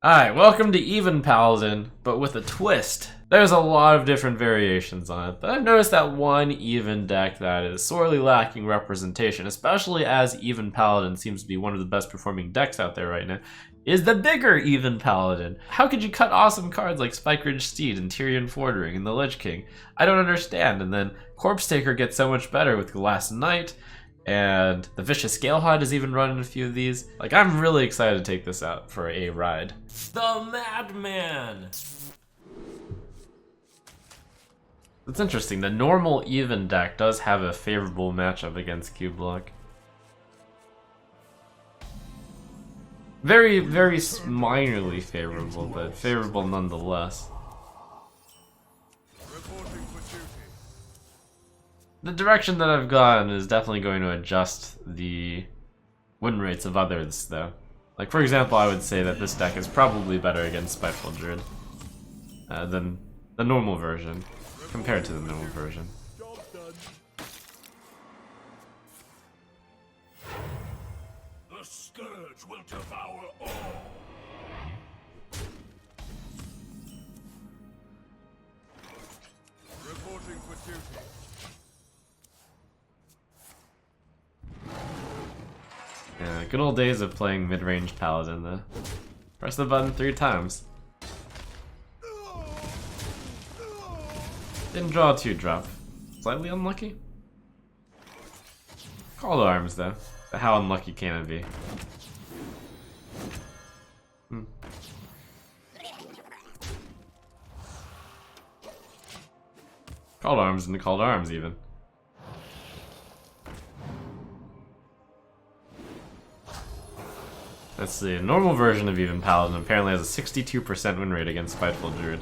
Alright, welcome to Even Paladin, but with a twist. There's a lot of different variations on it, but I've noticed that one Even deck that is sorely lacking representation, especially as Even Paladin seems to be one of the best performing decks out there right now, is the bigger Even Paladin. How could you cut awesome cards like Spike Ridge Steed and Tyrion Fordring and the Lich King? I don't understand. And then Corpse Taker gets so much better with Glass Knight, and the Vicious Scalehide is even running a few of these. Like, I'm really excited to take this out for a ride. The Madman! It's interesting, the normal Even deck does have a favorable matchup against Q-Block. Very, very minorly favorable, but favorable nonetheless. The direction that I've gone is definitely going to adjust the win rates of others, though. Like, for example, I would say that this deck is probably better against Spiteful Druid than the normal version, compared to the normal version. The scourge will devour all. Reporting for duty. Yeah, good old days of playing mid-range Paladin, though. Press the button 3 times. Didn't draw a 2-drop. Slightly unlucky? Call to arms, though. But how unlucky can it be? Call to arms and call to arms, even. Let's see, a normal version of Even Paladin apparently has a 62% win rate against Spiteful Druid.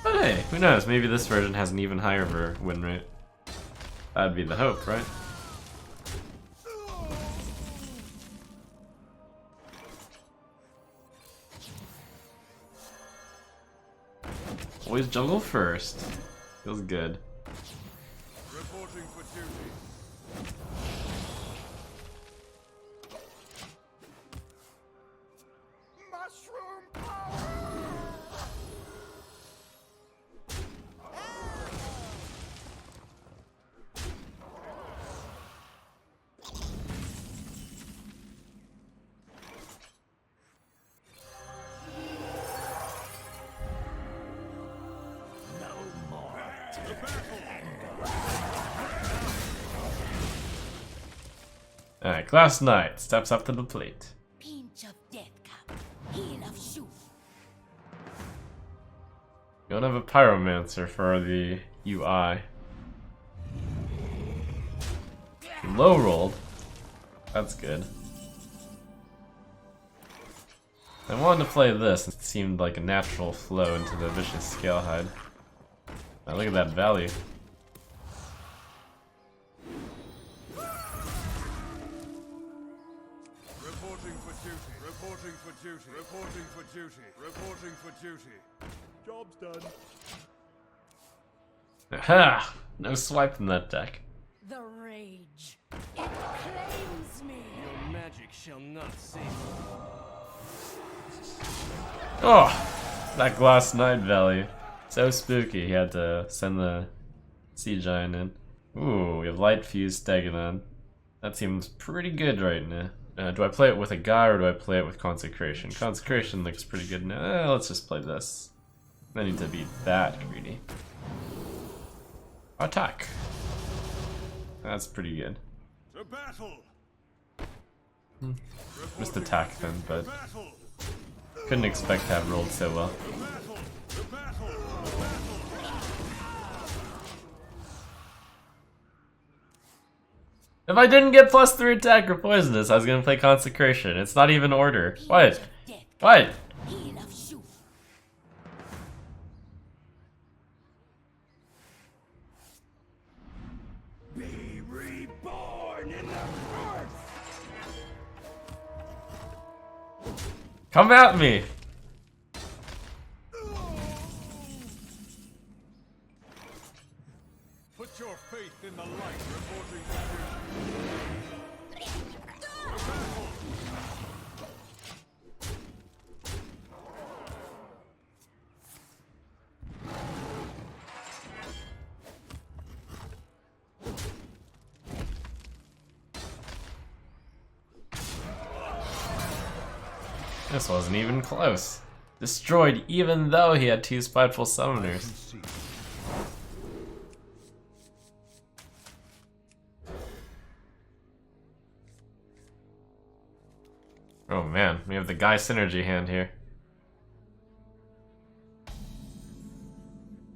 But hey, who knows, maybe this version has an even higher win rate. That'd be the hope, right? Always jungle first. Feels good. Reporting for duty. Mushroom power! No more to the battle! Alright, Glass Knight steps up to the plate. Pinch of death cup, heel of shoe. You don't have a Pyromancer for the UI. Low rolled. That's good. I wanted to play this. It seemed like a natural flow into the Vicious Scalehide. Now look at that value. Reporting for duty. Reporting for duty. Reporting for duty. Reporting for duty. Job's done. Aha! No swipe in that deck. The rage. It claims me. Your magic shall not save you. Oh! That Glass Knight value. So spooky, he had to send the Sea Giant in. Ooh, we have Light Fuse Stegodon. That seems pretty good right now. Do I play it with a guy or do I play it with Consecration? Consecration looks pretty good now. Let's just play this. I need to be that greedy. Attack. That's pretty good. To battle. Just attack then, but Battle. couldn't expect to have rolled so well. To battle. To battle. If I didn't get +3 attack or poisonous, I was gonna play Consecration. It's not even order. What? Death What? cup, heel of shoe. Be reborn in the earth. Come at me! Put your faith in the light. Reporting for duty. This wasn't even close. Destroyed even though he had 2 spiteful summoners. Oh man, we have the guy synergy hand here.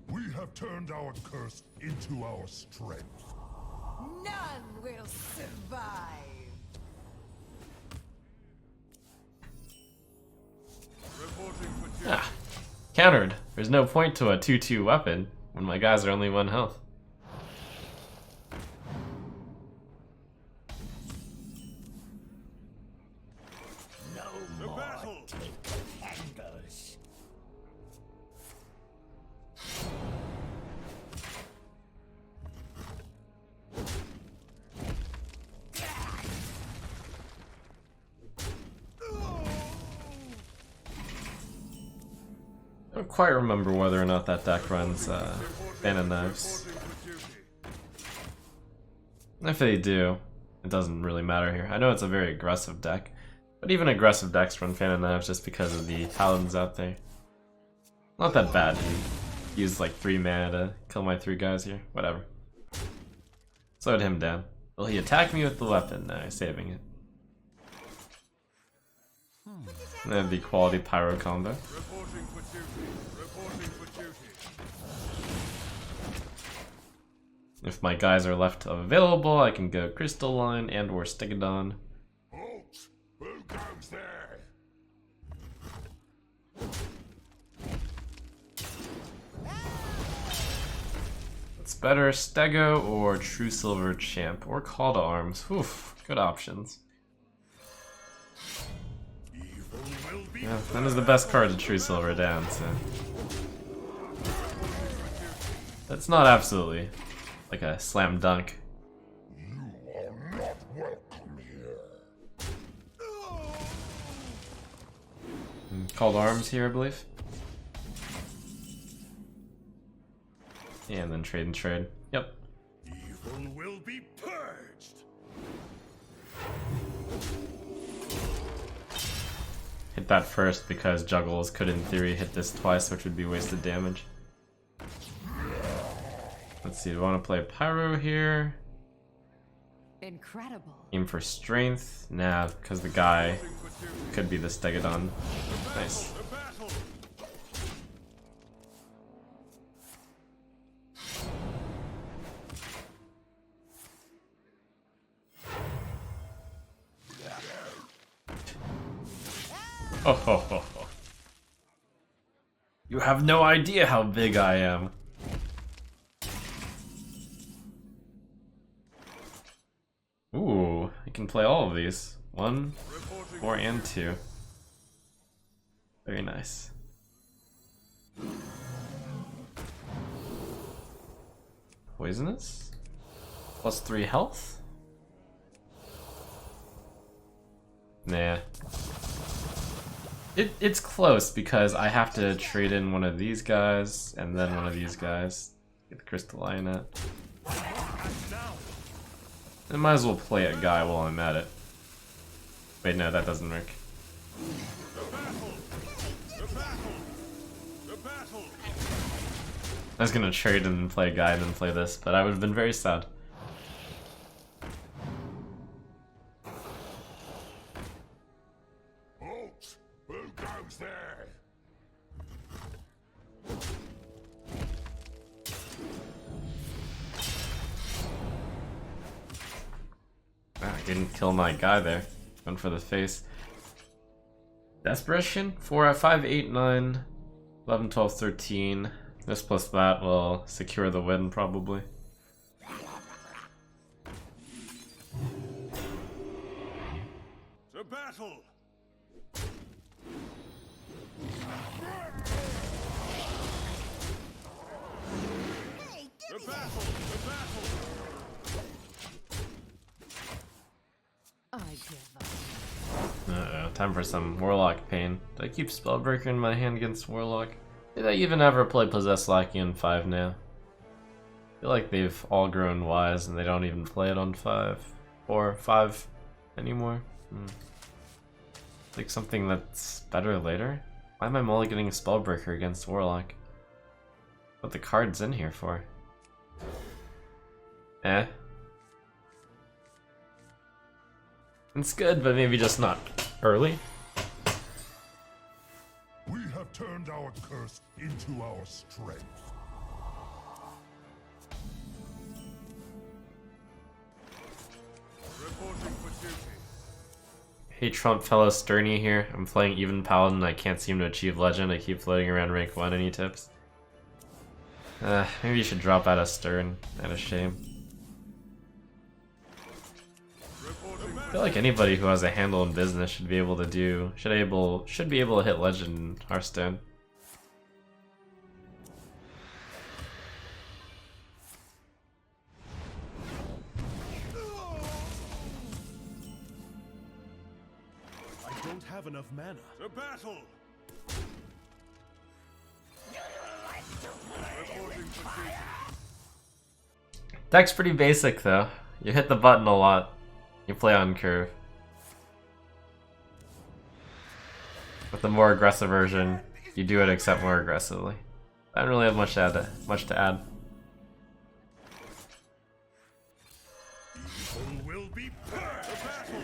We have turned our curse into our strength. None will survive. Reporting for duty. Ah, countered. There's no point to a 2/2 weapon when my guys are only 1 health. The battle. I don't quite remember whether or not that deck runs Fan of Knives. Reporting for duty. If they do, it doesn't really matter here. I know it's a very aggressive deck, but even aggressive decks run Fan of Knives just because of the paladins out there. Not that bad. He used like 3 mana to kill my 3 guys here. Whatever. Slowed him down. Will he attack me with the weapon? No, he's saving it. That'd be quality pyro combo. Reporting for duty. Reporting for duty. If my guys are left available, I can go Crystalline and or Stegodon. Halt! Who goes there? What's better, Stego or True Silver Champ or Call to Arms? Oof, good options. Evil will be Yeah, that is the best card to True Silver down, so that's not absolutely like a slam dunk. You are not welcome here. Call to Arms here, I believe. Yeah, and then trade and trade. Yep. Evil will be purged. Hit that first because Juggles could in theory hit this twice, which would be wasted damage. Let's see, do I want to play Pyro here? Incredible. Aim for Strength? Nah, because the guy could be the Stegodon. Nice. The battle. Ho ho ho ho. You have no idea how big I am. Ooh, I can play all of these. 1, 4, and 2. Very nice. Poisonous? Plus 3 health? Nah. It's close because I have to trade in one of these guys and then one of these guys. Get the crystalline at. I might as well play a guy while I'm at it. Wait, no, that doesn't work. I was gonna trade and play a guy and then play this, but I would have been very sad. Halt! Who goes there? Ah, I didn't kill my guy there. Went for the face. Desperation? 4, 5, 8, 9, 11, 12, 13. This plus that will secure the win, probably. To battle! The battle! The battle! I give up. Uh-oh, time for some Warlock pain. Do I keep Spellbreaker in my hand against Warlock? Did I even ever play Possessed Lackey on 5 now? I feel like they've all grown wise and they don't even play it on 5 or 5 anymore. Like something that's better later? Why am I mulliganing Spellbreaker against Warlock? What the card's in here for? Eh. It's good, but maybe just not early. We have turned our curse into our strength. Reporting for duty. Hey Trump fellow Sterny here. I'm playing even Paladin and I can't seem to achieve Legend. I keep floating around rank 1. Any tips? Maybe you should drop out of Stern. Out of shame. I feel like anybody who has a handle in business should be able to do should be able to hit Legend in Hearthstone. I don't have enough mana. To battle! Reporting for duty. Deck's pretty basic though. You hit the button a lot. You play on curve. With the more aggressive version, you do it except more aggressively. I don't really have much to add. Evil will be purged. The battle!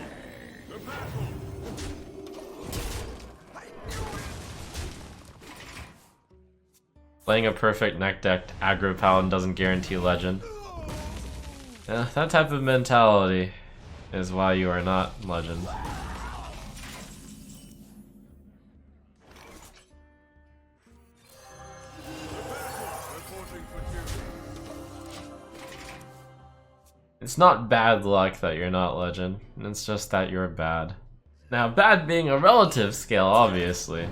The battle! Playing a perfect neck decked aggro paladin doesn't guarantee Legend. Yeah, that type of mentality is why you are not Legend. Reporting for duty. It's not bad luck that you're not Legend, it's just that you're bad. Now, bad being a relative scale, obviously.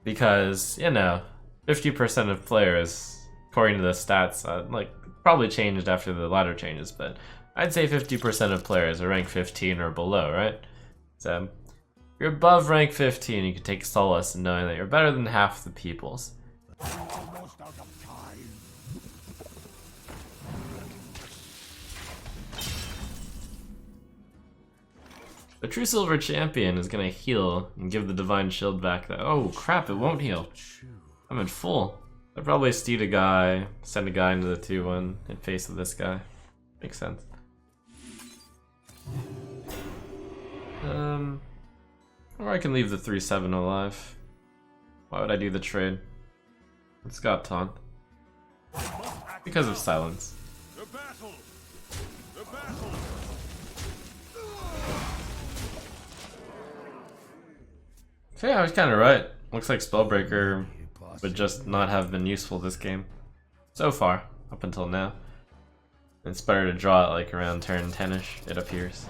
Because, you know, 50% of players, according to the stats, like, probably changed after the ladder changes, but I'd say 50% of players are rank 15 or below, right? So, if you're above rank 15, you can take solace in knowing that you're better than half the peoples. Almost out of time. The true silver champion is gonna heal and give the divine shield back. Oh crap, it won't heal. I'm at full. I'd probably steed a guy, send a guy into the 2-1 in face of this guy. Makes sense. Or I can leave the 3-7 alive. Why would I do the trade? It's got taunt. Because of silence. The battle! The battle! So yeah, I was kinda right. Looks like Spellbreaker would just not have been useful this game. So far, up until now. It's better to draw it like around turn 10-ish, it appears.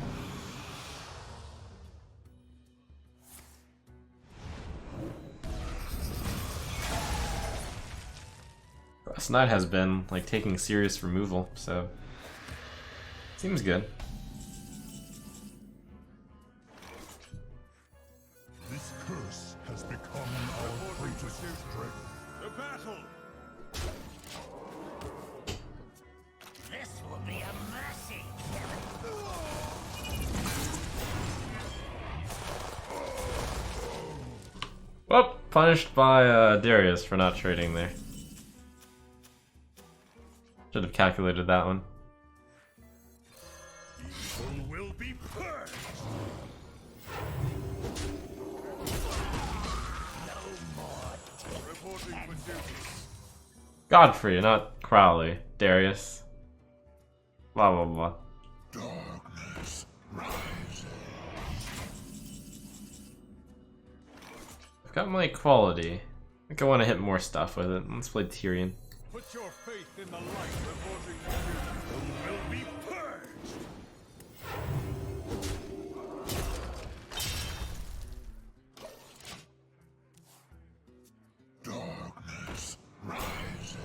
Frost Knight has been like taking serious removal, so seems good. This curse has become our greatest strength. The battle! This will be a mercy. Well, punished by Darius for not trading there. Should have calculated that one. Evil will be purged! Reporting for duty. Godfrey, not Crowley. Darius. Blah blah blah. Darkness rises. I've got my equality. I think I want to hit more stuff with it. Let's play Tyrion. Put your faith in the light. Reporting for duty. Evil will be purged! Darkness rises.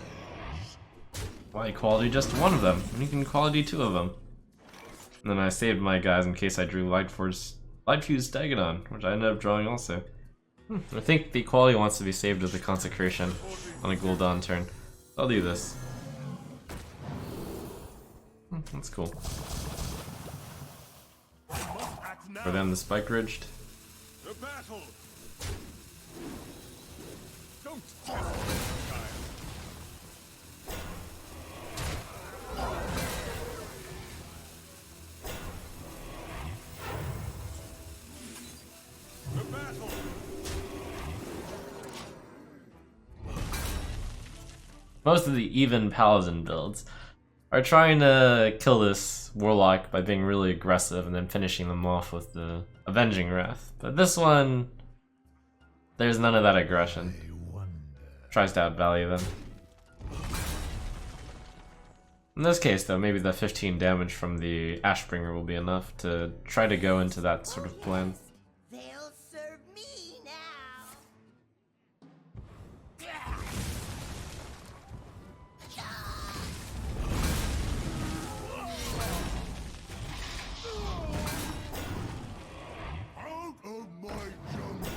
Why equality just one of them? And you can equality 2 of them. And then I saved my guys in case I drew Lightfused Dagadon, which I ended up drawing also. I think the equality wants to be saved with the Consecration on a Gul'dan turn. I'll do this. That's cool. Must act now. For them, the spike ridged. The battle. Don't test me, child. The battle. Most of the even paladin builds are trying to kill this warlock by being really aggressive and then finishing them off with the avenging wrath. But this one, there's none of that aggression. Tries to outvalue them. In this case though, maybe the 15 damage from the Ashbringer will be enough to try to go into that sort of plan. They'll serve me now. Out of my jungle.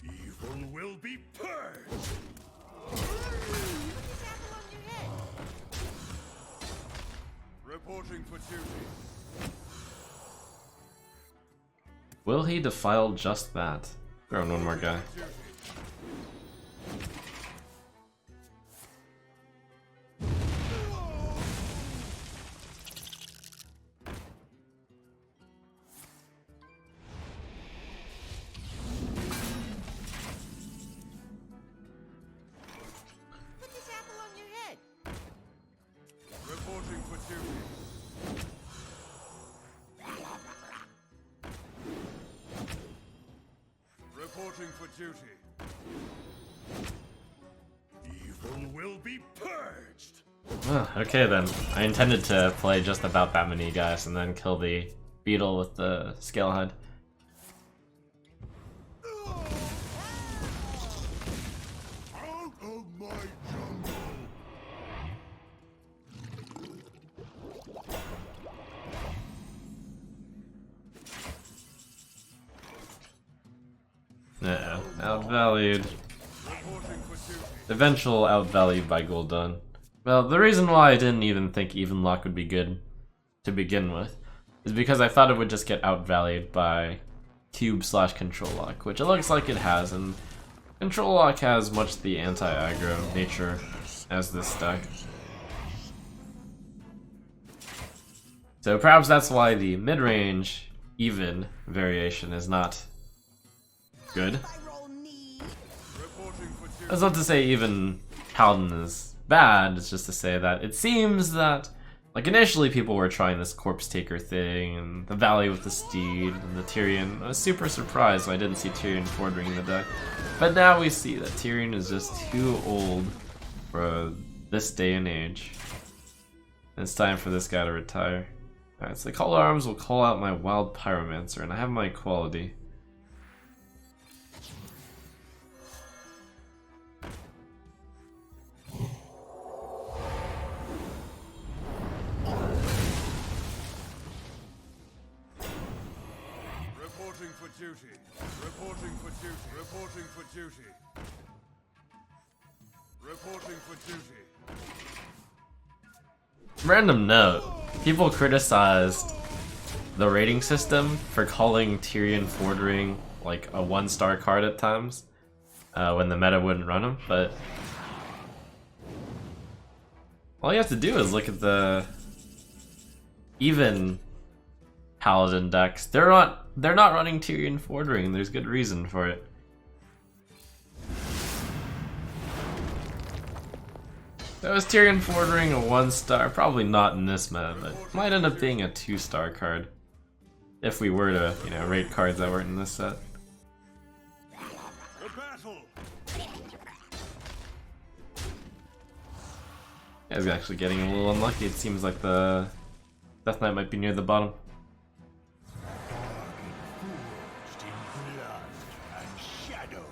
Evil will be purged. Reporting for duty. Will he defile just that? Throw in one more guy. Duty. Put this apple on your head. Reporting for duty. Reporting for duty. Evil will be purged. Okay then. I intended to play just about that many guys and then kill the beetle with the scale head. Out of my jungle. Uh-oh. Outvalued. Reporting for duty. Eventual outvalued by gul'dan. Well, the reason why I didn't even think even lock would be good to begin with is because I thought it would just get outvalued by cube/control lock, which it looks like it has, and control lock has much the anti-aggro nature as this deck. So perhaps that's why the mid-range even variation is not good. I roll need. Reporting for duty. That's not to say even Paladin is bad, it's just to say that it seems that, like, initially people were trying this Corpse Taker thing, and the Valley with the Steed, and the Tyrion. I was super surprised when I didn't see Tyrion Fordring in the deck. But now we see that Tyrion is just too old for this day and age. And it's time for this guy to retire. Alright, so the Call to Arms will call out my Wild Pyromancer, and I have my equality. Reporting for duty. Reporting for duty. Reporting for duty. Reporting for duty. Random note, people criticized the rating system for calling Tyrion Fordring like a 1-star card at times when the meta wouldn't run him, but all you have to do is look at the even Paladin decks. They're not running Tyrion Fordring. There's good reason for it. That was Tyrion Fordring a 1-star, probably not in this meta, but might end up being a 2-star card if we were to, you know, rate cards that weren't in this set. The battle. You guys are actually getting a little unlucky. It seems like the Death Knight might be near the bottom. Forged in blood and shadow.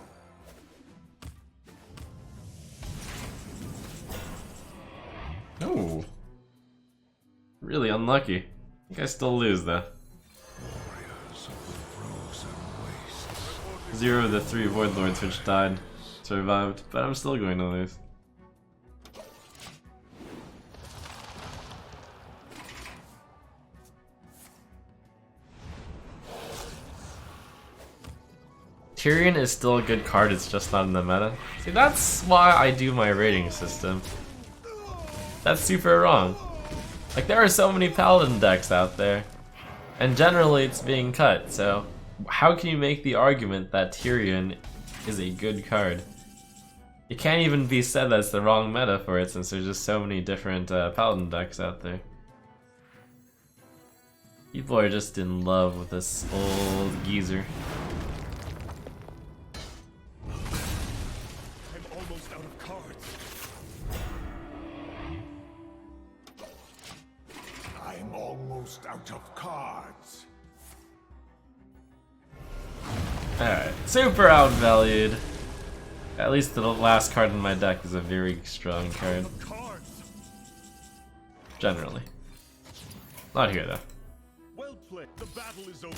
Oh, really unlucky. I think I still lose though. Warriors of the frozen waste. 0 of the 3 Void Lords which died survived, but I'm still going to lose. Tyrion is still a good card, it's just not in the meta. See, that's why I do my rating system. That's super wrong. Like, there are so many Paladin decks out there, and generally it's being cut, so how can you make the argument that Tyrion is a good card? It can't even be said that's the wrong meta for it since there's just so many different Paladin decks out there. People are just in love with this old geezer. I'm almost out of cards. I'm almost out of cards. Alright, super outvalued. At least the last card in my deck is a very strong card. Cards. Generally. Not here though. Well played. The battle is over.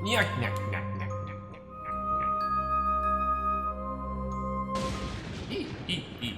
Nyuk, nyuk, nyuk, nyuk, nyuk, nyuk, nyuk. Eat, eat, eat.